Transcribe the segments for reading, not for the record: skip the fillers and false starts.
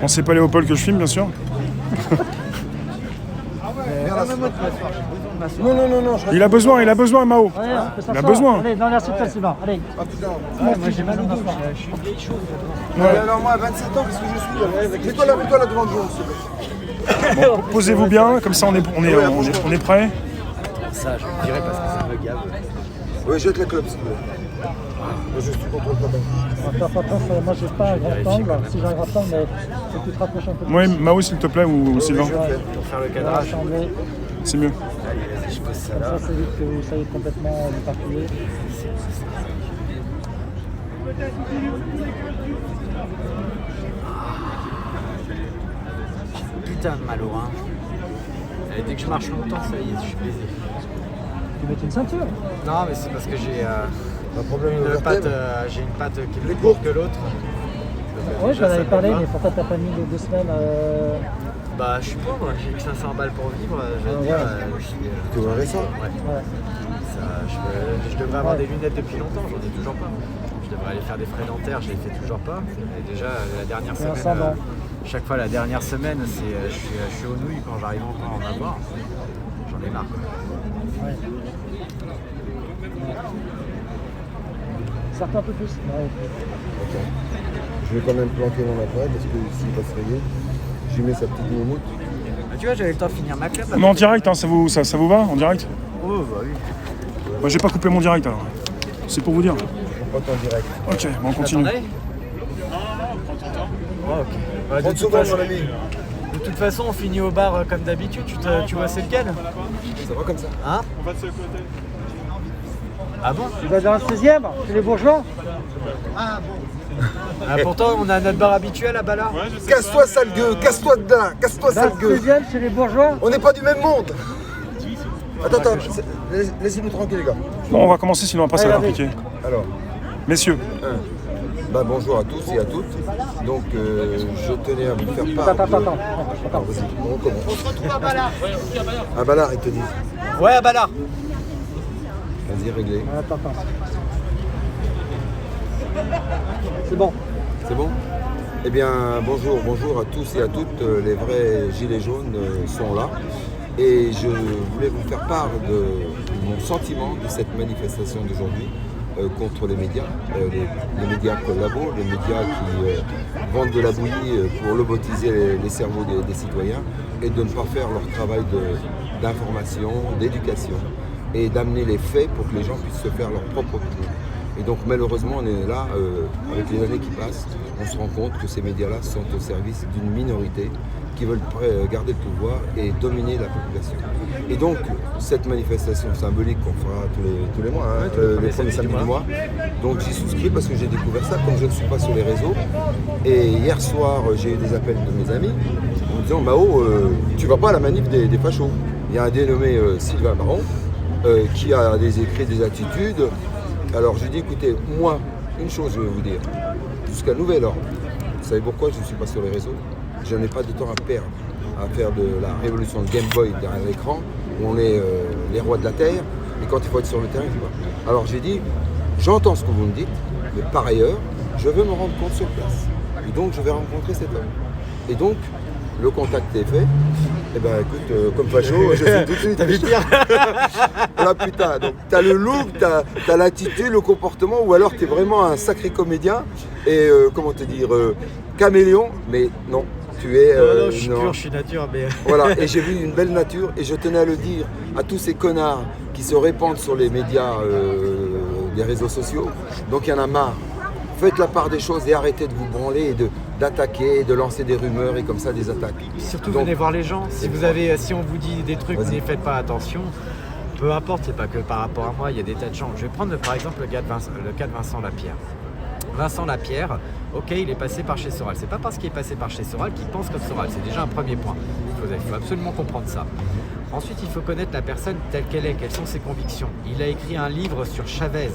Bon, c'est pas Léopold que je filme, bien sûr. Non. Il a besoin, Mao. Allez, on peut Il a s'asseoir. besoin. Allez, dans l'air super Sylvain. Allez. Ah putain. Moi, j'ai besoin de m'asseoir. Alors moi à 27 ans, qu'est-ce que je suis là? Mets-toi là devant le jaune. Bon, posez-vous bien, comme ça on est prêt. Ça, je le dirais parce que ça me gave. Oui, jette la clope s'il te plaît. Moi je suis contre le tabac. On va faire attention, moi j'ai pas un grand angle. Si j'ai un grand angle, mais faut que tu te rapproches un peu plus. Oui, Mao, s'il te plaît, ou Sylvain. Pour faire le Voilà, cadrage. assembler. C'est mieux. Allez, vas-y, je pose ça Comme là. ça, c'est vite que vous soyez complètement éparpillé. Putain de mal au rein. Et dès que je marche longtemps, ça y est, je suis baisé. Tu mets une ceinture. Non, mais c'est parce que j'ai Un problème de une patte, vertèbre. j'ai une patte qui est plus courte que l'autre. Oui, je m'en avais parlé, mais pourquoi t'as pas mis les 2 semaines Bah, je suis pauvre, j'ai que 500 balles pour vivre. Je veux Ah, dire, ouais. je suis. Tu vois récent. Ouais. Ouais. Ça, je devrais avoir des lunettes depuis longtemps, j'en ai toujours pas. Je devrais aller faire des frais dentaires, je les fais toujours pas. Et déjà, la dernière C'est un semaine, savant. chaque fois la dernière semaine, je suis aux nouilles quand j'arrive encore à en avoir. J'en ai marre. Ouais. Certains un peu plus. Ouais. Attends. Je vais quand même planquer mon appareil parce que s'il va se réveiller, j'y mets sa petite moumoute. Ah, tu vois, j'avais le temps de finir ma clope. On est en direct, hein, ça vous va en direct? Oh, bah oui. Moi, j'ai pas coupé mon direct alors. C'est pour vous dire. Je prends en direct. Ok, bon, on continue. Attendez. Oh, ok. Bah, Prends souvent mon ami. de toute façon, on finit au bar comme d'habitude. Tu vois, c'est lequel? Ça va comme ça. Hein? Ah bon? Tu vas dans le 16e, chez les bourgeois. Ah, pourtant, on a notre bar habituel à Ballard. Casse-toi sale gueux, casse-toi de là, casse-toi Dans sale le gueux. 16e, chez les bourgeois. On n'est pas du même monde. Attends, laissez-nous tranquille les gars. Bon, on va commencer, sinon après ça va être Allez, compliqué. Alors, Messieurs, bonjour à tous et à toutes. Donc, je tenais à vous faire part Attends. Attends, vas-y, on recommence. On se retrouve à Ballard. À Ballard, ils te disent. Ouais, à Ballard. Vas-y, réglez. Attends. C'est bon. C'est bon? Eh bien, bonjour à tous et à toutes. Les vrais gilets jaunes sont là. Et je voulais vous faire part de mon sentiment de cette manifestation d'aujourd'hui contre les médias. Les médias collabos, les médias qui vendent de la bouillie pour lobotiser les cerveaux des citoyens et de ne pas faire leur travail d'information, d'éducation et d'amener les faits pour que les gens puissent se faire leur propre opinion. Et donc malheureusement on est là, avec les années qui passent, on se rend compte que ces médias-là sont au service d'une minorité qui veulent garder le pouvoir et dominer la population. Et donc cette manifestation symbolique qu'on fera tous les mois, hein, les premiers samedis du mois, donc j'y souscris parce que j'ai découvert ça, comme je ne suis pas sur les réseaux. Et hier soir j'ai eu des appels de mes amis en me disant Mao, tu vas pas à la manif des fachos. Il y a un dénommé Sylvain Baron qui a des écrits, des attitudes. Alors j'ai dit écoutez, moi, une chose je vais vous dire, jusqu'à nouvel ordre, vous savez pourquoi je ne suis pas sur les réseaux? Je n'ai pas de temps à perdre à faire de la révolution de Game Boy derrière l'écran, où on est les rois de la Terre, et quand il faut être sur le terrain, il faut pas. Alors j'ai dit, j'entends ce que vous me dites, mais par ailleurs, je veux me rendre compte sur place. Et donc je vais rencontrer cet homme. Et donc, le contact est fait. Eh ben écoute, comme facho, je sais tout de suite. T'as vu pire? Voilà putain, donc t'as le look, t'as l'attitude, le comportement, ou alors t'es vraiment un sacré comédien et comment te dire, caméléon, mais non, tu es. Non, je suis pur, je suis nature, mais. Voilà, et j'ai vu une belle nature et je tenais à le dire à tous ces connards qui se répandent sur les médias, les réseaux sociaux. Donc il y en a marre. Faites la part des choses et arrêtez de vous branler et d'attaquer, de lancer des rumeurs et comme ça des attaques. Surtout Donc, venez voir les gens. Si on vous dit des trucs, Vas-y. n'y faites pas attention. Peu importe, c'est pas que par rapport à moi, il y a des tas de gens. Je vais prendre par exemple le cas de Vincent Lapierre. Vincent Lapierre, ok, il est passé par chez Soral. C'est pas parce qu'il est passé par chez Soral qu'il pense comme Soral. C'est déjà un premier point. Il faut absolument comprendre ça. Ensuite, il faut connaître la personne telle qu'elle est, quelles sont ses convictions. Il a écrit un livre sur Chavez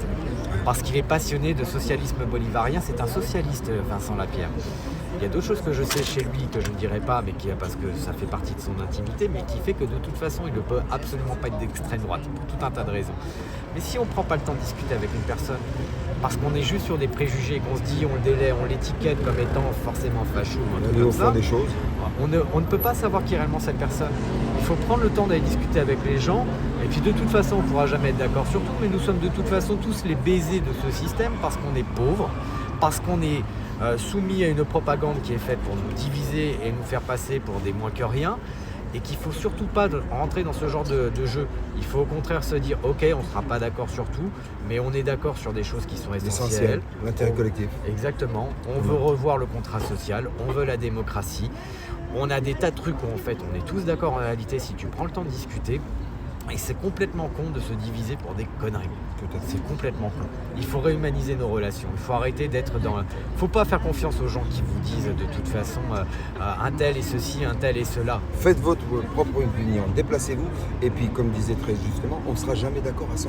parce qu'il est passionné de socialisme bolivarien. C'est un socialiste, Vincent Lapierre. Il y a d'autres choses que je sais chez lui que je ne dirai pas, mais parce que ça fait partie de son intimité, mais qui fait que de toute façon, il ne peut absolument pas être d'extrême droite, pour tout un tas de raisons. Mais si on ne prend pas le temps de discuter avec une personne parce qu'on est juste sur des préjugés, qu'on se dit, on le délaie, on l'étiquette comme étant forcément facho ou un truc Aller au comme fond ça. des choses. On ne peut pas savoir qui est réellement cette personne. Il faut prendre le temps d'aller discuter avec les gens. Et puis de toute façon, on ne pourra jamais être d'accord sur tout. Mais nous sommes de toute façon tous les baisers de ce système parce qu'on est pauvres, parce qu'on est soumis à une propagande qui est faite pour nous diviser et nous faire passer pour des moins que rien. Et qu'il ne faut surtout pas rentrer dans ce genre de jeu. Il faut au contraire se dire, ok, on ne sera pas d'accord sur tout, mais on est d'accord sur des choses qui sont essentielles. L'intérêt collectif. Exactement. On veut revoir le contrat social, on veut la démocratie. On a des tas de trucs où en fait on est tous d'accord en réalité si tu prends le temps de discuter. Et c'est complètement con de se diviser pour des conneries. C'est complètement con. Il faut réhumaniser nos relations. Il faut arrêter d'être dans... Il ne faut pas faire confiance aux gens qui vous disent de toute façon un tel et ceci, un tel et cela. Faites votre propre opinion, déplacez-vous. Et puis, comme disait très justement, on ne sera jamais d'accord à 100%.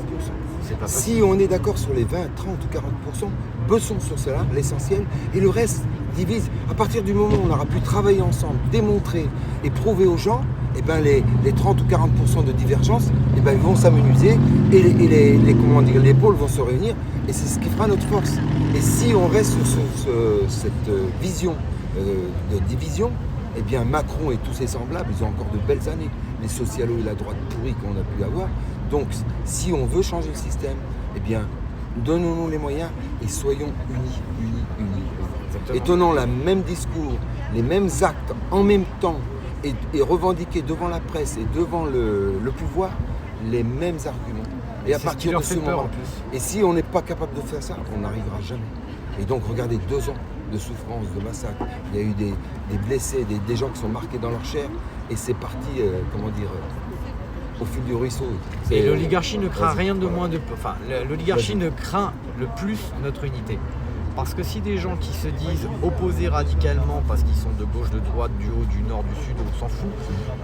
C'est pas Si on est d'accord sur les 20, 30 ou 40%, bossons sur cela, l'essentiel, et le reste divise. À partir du moment où on aura pu travailler ensemble, démontrer et prouver aux gens, eh ben les 30 ou 40% de divergence, eh ben ils vont s'amenuiser et les pôles vont se réunir et c'est ce qui fera notre force. Et si on reste sur cette vision de division, eh bien Macron et tous ses semblables, ils ont encore de belles années. Les socialos et la droite pourrie qu'on a pu avoir. Donc si on veut changer le système, eh bien donnons-nous les moyens et soyons unis. Et tenons le même discours, les mêmes actes en même temps et revendiquer devant la presse et devant le pouvoir les mêmes arguments. Et à partir de ce moment, et si on n'est pas capable de faire ça, on n'arrivera jamais. Et donc regardez 2 ans de souffrance, de massacre. Il y a eu des blessés, des gens qui sont marqués dans leur chair et c'est parti, au fil du ruisseau. Et l'oligarchie ne craint rien de moins de... Enfin, l'oligarchie ne craint le plus notre unité. Parce que si des gens qui se disent opposés radicalement parce qu'ils sont de gauche, de droite, du haut, du nord, du sud, on s'en fout,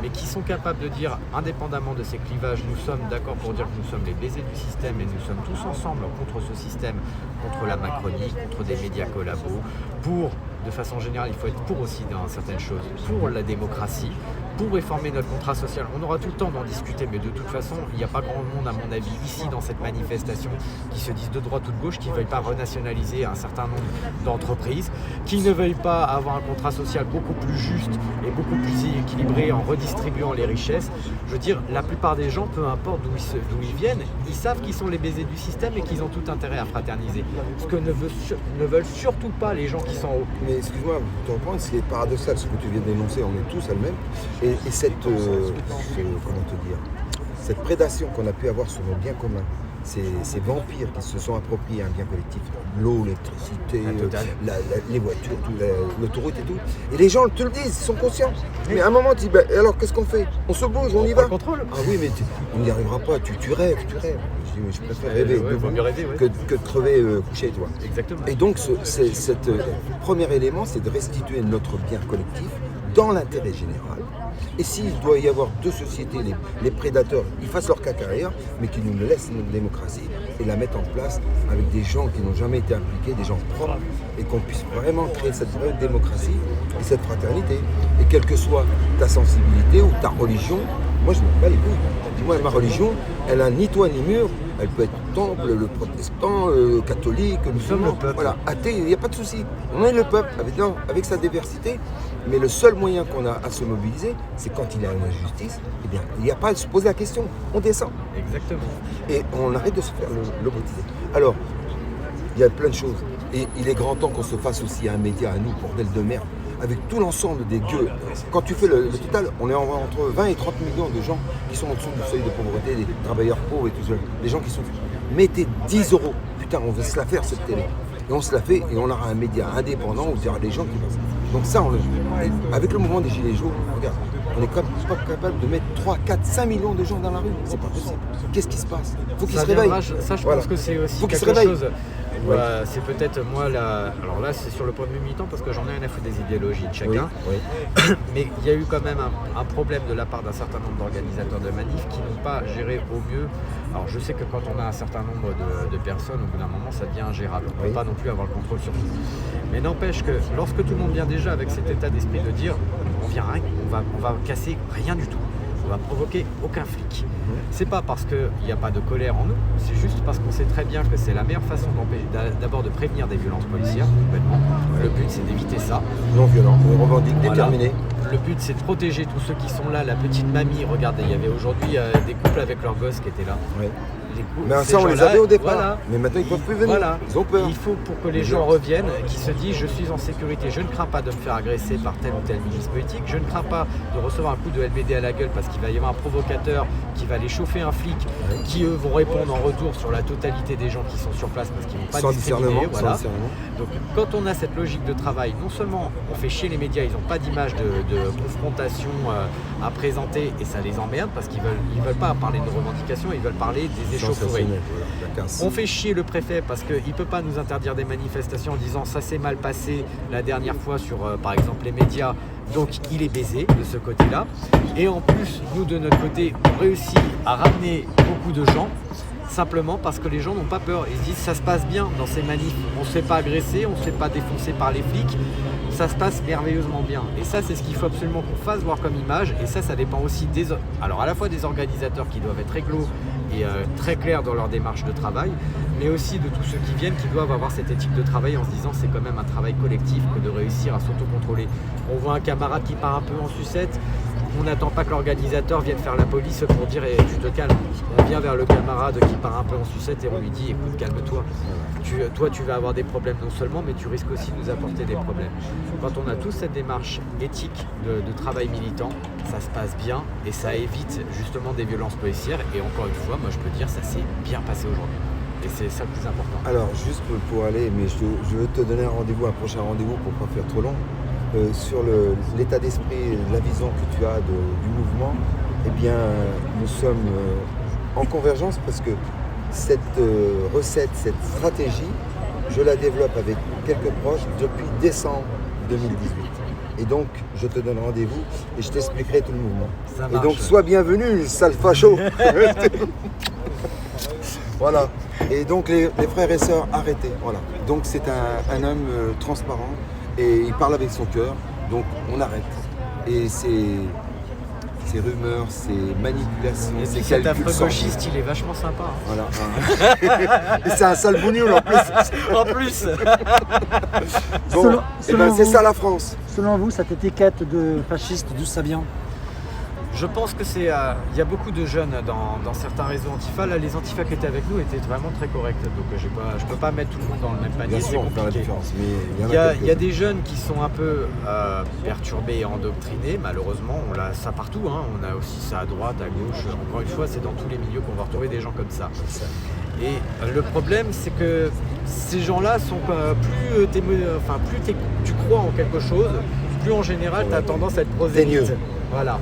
mais qui sont capables de dire, indépendamment de ces clivages, nous sommes d'accord pour dire que nous sommes les baisers du système et nous sommes tous ensemble contre ce système, contre la Macronie, contre des médias collabos, pour, de façon générale, il faut être pour aussi dans certaines choses, pour la démocratie, pour réformer notre contrat social. On aura tout le temps d'en discuter, mais de toute façon, il n'y a pas grand monde, à mon avis, ici, dans cette manifestation, qui se disent de droite ou de gauche, qui ne veuillent pas renationaliser un certain nombre d'entreprises, qui ne veuillent pas avoir un contrat social beaucoup plus juste et beaucoup plus équilibré en redistribuant les richesses. Je veux dire, la plupart des gens, peu importe d'où ils viennent, ils savent qu'ils sont les baisers du système et qu'ils ont tout intérêt à fraterniser. Ce que ne veulent surtout pas les gens qui sont en haut. Mais excuse-moi, pour te reprendre, c'est paradoxal ce que tu viens de dénoncer, on est tous à le même. Et cette prédation qu'on a pu avoir sur nos biens communs, ces vampires qui se sont appropriés un bien collectif, l'eau, l'électricité, les voitures, l'autoroute et tout. Et les gens te le disent, ils sont conscients. Mais à un moment, tu dis, alors qu'est-ce qu'on fait? On se bouge, on y va. Ah oui, mais on n'y arrivera pas, tu rêves. Je dis, mais je préfère rêver que de crever couché, toi. Exactement. Et donc, premier élément, c'est de restituer notre bien collectif dans l'intérêt général. Et s'il doit y avoir 2 sociétés, les prédateurs, ils fassent leur caca ailleurs, mais qu'ils nous laissent notre démocratie et la mettent en place avec des gens qui n'ont jamais été impliqués, des gens propres, et qu'on puisse vraiment créer cette vraie démocratie et cette fraternité. Et quelle que soit ta sensibilité ou ta religion, moi je me bats les couilles. Dis-moi, ma religion, elle n'a ni toit ni mur. Elle peut être temple, le protestant, catholique, musulman, voilà, athée, il n'y a pas de souci. On est le peuple avec sa diversité, mais le seul moyen qu'on a à se mobiliser, c'est quand il y a une injustice, eh bien, il n'y a pas à se poser la question, on descend. Exactement. Et on arrête de se faire lobotiser. Alors, il y a plein de choses. Et il est grand temps qu'on se fasse aussi un média à nous, bordel de merde, avec tout l'ensemble des gueux. Quand tu fais le total, on est entre 20 et 30 millions de gens qui sont en dessous du seuil de pauvreté, des travailleurs pauvres et tout ça, des gens qui sont... Mettez 10 €, putain, on veut se la faire cette télé. Et on se la fait et on aura un média indépendant où il y aura des gens qui passent. Donc ça, avec le mouvement des Gilets jaunes, regarde, on n'est pas capable de mettre 3, 4, 5 millions de gens dans la rue. C'est pas possible. Qu'est-ce qui se passe? Faut qu'ils se réveillent. Ça, je pense que c'est aussi quelque chose... C'est peut-être moi alors là c'est sur le point de vue militant parce que j'en ai rien à foutre des idéologies de chacun. Mais il y a eu quand même un problème de la part d'un certain nombre d'organisateurs de manifs qui n'ont pas géré au mieux. Alors je sais que quand on a un certain nombre de personnes, au bout d'un moment ça devient ingérable. On ne peut pas non plus avoir le contrôle sur tout. Mais n'empêche que lorsque tout le monde vient déjà avec cet état d'esprit de dire on vient rien, on va casser rien du tout. va provoquer aucun flic. C'est pas parce qu'il n'y a pas de colère en nous, c'est juste parce qu'on sait très bien que c'est la meilleure façon d'abord de prévenir des violences policières, complètement. Le but c'est d'éviter ça. Non violent, on revendique, Voilà. déterminé. Le but c'est de protéger tous ceux qui sont là, la petite mamie, regardez, il y avait aujourd'hui des couples avec leurs gosses qui étaient là. Ouais. Les couples, Mais ces ça, on les gens-là, avait au départ. voilà. Mais maintenant, ils ne peuvent plus venir. Voilà. Ils ont peur. Il faut pour que les gens reviennent, qu'ils se disent je suis en sécurité, je ne crains pas de me faire agresser par tel ou tel ministre politique, je ne crains pas de recevoir un coup de LBD à la gueule parce qu'il va y avoir un provocateur qui va aller chauffer un flic, qui eux vont répondre en retour sur la totalité des gens qui sont sur place parce qu'ils ne vont pas Sans discriminer. discernement, Voilà. sans discernement. Donc quand on a cette logique de travail, non seulement on fait chier les médias, ils n'ont pas d'image de confrontation à présenter et ça les emmerde parce qu'ils veulent pas parler de revendications, ils veulent parler des échauffourées. Sensationnel, voilà, la casse. On fait chier le préfet parce qu'il ne peut pas nous interdire des manifestations en disant ça s'est mal passé la dernière fois sur par exemple les médias, donc il est baisé de ce côté-là. Et en plus, nous de notre côté, on réussit à ramener beaucoup de gens simplement parce que les gens n'ont pas peur. Ils se disent ça se passe bien dans ces manifs, on ne se fait pas agresser, on ne se fait pas défoncer par les flics, ça se passe merveilleusement bien. Et ça c'est ce qu'il faut absolument qu'on fasse voir comme image et ça dépend aussi alors à la fois des organisateurs qui doivent être réglo et très clairs dans leur démarche de travail, mais aussi de tous ceux qui viennent qui doivent avoir cette éthique de travail en se disant c'est quand même un travail collectif que de réussir à s'autocontrôler. On voit un camarade qui part un peu en sucette, on n'attend pas que l'organisateur vienne faire la police pour dire tu te calmes. On vient vers le camarade qui part un peu en sucette et on lui dit écoute calme-toi. Toi tu vas avoir des problèmes non seulement mais tu risques aussi de nous apporter des problèmes. Quand on a tous cette démarche éthique de travail militant, ça se passe bien et ça évite justement des violences policières et encore une fois moi je peux dire ça s'est bien passé aujourd'hui. Et c'est ça le plus important. Alors, juste pour aller, mais je veux te donner un prochain rendez-vous pour ne pas faire trop long. Sur l'état d'esprit, la vision que tu as du mouvement, eh bien, nous sommes en convergence parce que cette recette, cette stratégie, je la développe avec quelques proches depuis décembre 2018. Et donc, je te donne rendez-vous et je t'expliquerai tout le mouvement. Ça Et marche. donc, sois bienvenu, sale facho. Voilà. Et donc, les frères et sœurs, arrêtez. Voilà. Donc, c'est un homme transparent et il parle avec son cœur. Donc, on arrête. Et ces rumeurs, ces manipulations, Et ces puis cet calculs affreux sans- gauchiste il est vachement sympa. Voilà. Et c'est un sale bougnoul en plus. En plus. Bon, Selon- eh ben, selon c'est vous- ça la France. Selon vous, cette étiquette de fasciste, d'où ça vient? Je pense que c'est. Il y a beaucoup de jeunes dans certains réseaux antifa. Là, les antifas qui étaient avec nous étaient vraiment très corrects. Donc je ne peux pas mettre tout le monde dans le même panier, Bien c'est sûr, on fait la compliqué. différence. Mais il y en Il y a quelques-uns. des jeunes qui sont un peu perturbés et endoctrinés, malheureusement, on a ça partout, hein. On a aussi ça à droite, à gauche, encore une fois, c'est dans tous les milieux qu'on va retrouver des gens comme ça. Et le problème, c'est que ces gens-là sont plus tu crois en quelque chose, plus en général, tu as tendance à être prosélyte. Dénieux. Voilà.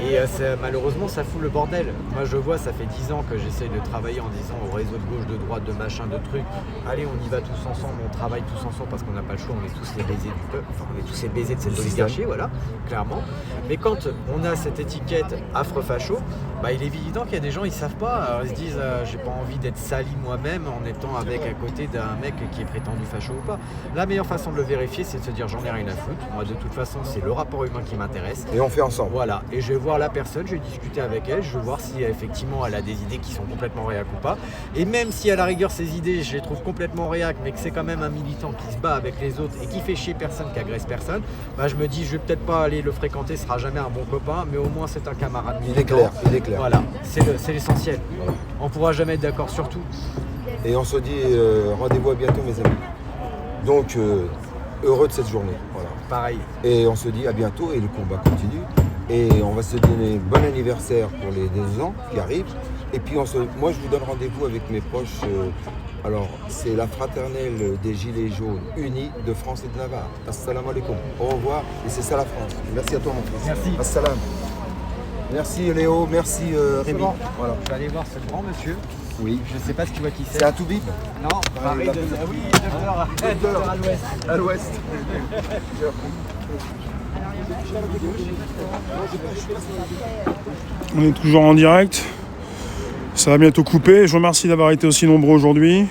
Et malheureusement, ça fout le bordel. Moi, je vois, ça fait 10 ans que j'essaye de travailler en disant au réseau de gauche, de droite, de machin, de trucs. Allez, on y va tous ensemble, on travaille tous ensemble parce qu'on n'a pas le choix, on est tous les baisers du peuple. Enfin, on est tous les baisers de cette oligarchie, voilà, clairement. Mais quand on a cette étiquette affreux facho, bah, il est évident qu'il y a des gens, ils savent pas. Alors, ils se disent, j'ai pas envie d'être sali moi-même en étant avec à côté d'un mec qui est prétendu facho ou pas. La meilleure façon de le vérifier, c'est de se dire, j'en ai rien à foutre. Moi, de toute façon, c'est le rapport humain qui m'intéresse. Et on fait ensemble. Voilà, et je vais voir la personne, je vais discuter avec elle, je vais voir si effectivement elle a des idées qui sont complètement réac ou pas. Et même si à la rigueur ces idées, je les trouve complètement réac, mais que c'est quand même un militant qui se bat avec les autres et qui fait chier personne, qui agresse personne, bah je me dis je vais peut-être pas aller le fréquenter, ce sera jamais un bon copain, mais au moins c'est un camarade militant. Il est clair. Voilà, c'est l'essentiel. Voilà. On pourra jamais être d'accord sur tout. Et on se dit rendez-vous à bientôt, mes amis. Donc, heureux de cette journée. Voilà. Pareil. Et on se dit à bientôt et le combat continue. Et on va se donner bon anniversaire pour les 2 ans qui arrivent. Et puis moi je vous donne rendez-vous avec mes proches. Alors c'est la fraternelle des Gilets jaunes unis de France et de Navarre. Assalamu alaikum. Au revoir. Et c'est ça la France. Merci à toi mon fils. Merci. Assalam. Merci Léo. Merci Rémi. Bon. Voilà. Je vais aller voir ce grand monsieur. Oui. Je sais pas si tu vois qui c'est. C'est un Toubib Non, pareil la- de... Ah oui, docteur à l'ouest. à l'ouest. On est toujours en direct. Ça va bientôt couper. Je vous remercie d'avoir été aussi nombreux aujourd'hui.